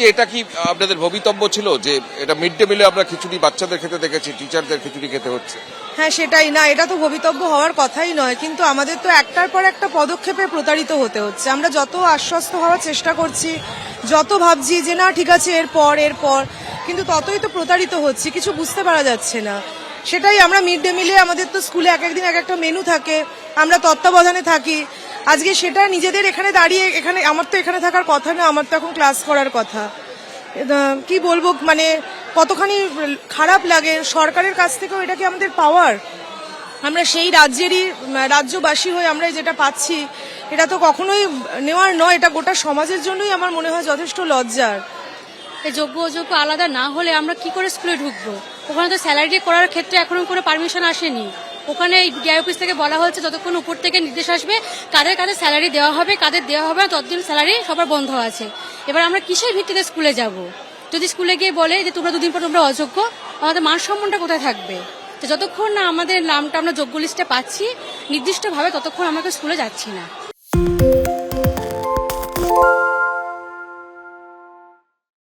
বলছি এটা কি আপনাদের ভবিতব্য ছিল যে এটা মিড ডে মিলে আমরা খিচুড়ি বাচ্চাদের খেতে দেখেছি, টিচারদের খিচুড়ি খেতে হচ্ছে? হ্যাঁ, সেটাই না, এটা তো ভবিতব্য হওয়ার কথাই নয়, কিন্তু আমাদের তো একটার পর একটা পদক্ষেপে প্রতারিত হতে হচ্ছে। আমরা যত আশ্বস্ত হওয়ার চেষ্টা করছি, যত ভাবছি যে না ঠিক আছে এরপর, কিন্তু ততই তো প্রতারিত হচ্ছে, কিছু বুঝতে পারা যাচ্ছে না। সেটাই আমরা মিড ডে মিলে, আমাদের তো স্কুলে এক একদিন এক একটা মেনু থাকে, আমরা তত্ত্বাবধানে থাকি। আজকে সেটা নিজেদের এখানে দাঁড়িয়ে, এখানে আমার তো এখানে থাকার কথা না, আমার তো এখন ক্লাস করার কথা। কি বলবো, মানে কতখানি খারাপ লাগে। সরকারের কাছ থেকেও এটা কি আমাদের পাওয়ার? আমরা সেই রাজ্যবাসী হয়ে আমরা যেটা পাচ্ছি, এটা তো কখনোই নেওয়ার নয়। এটা গোটা সমাজের জন্যই আমার মনে হয় যথেষ্ট লজ্জার। যোগ্য অযোগ্য আলাদা না হলে আমরা কি করে স্কুলে ঢুকবো? ওখানে তো স্যালারি করার ক্ষেত্রে এখনো কোনো পারমিশন আসেনি। ওখানে ডিআই অফিস থেকে বলা হচ্ছে যতক্ষণ উপর থেকে নির্দেশ আসবে কাদের কাদের স্যালারি দেওয়া হবে, কাদের দেওয়া হবে না, ততদিন স্যালারি সবার বন্ধ আছে। এবার আমরা কিসের ভিত্তিতে স্কুলে যাব? যদি স্কুলে গিয়ে বলে যে তোমরা দুদিন পর তোমরা অযোগ্য, আমাদের মান সম্মানটা কোথায় থাকবে? তো যতক্ষণ না আমাদের নামটা আমরা যোগ্য লিস্টে পাচ্ছি নির্দিষ্টভাবে, ততক্ষণ আমাকে স্কুলে যাচ্ছি না।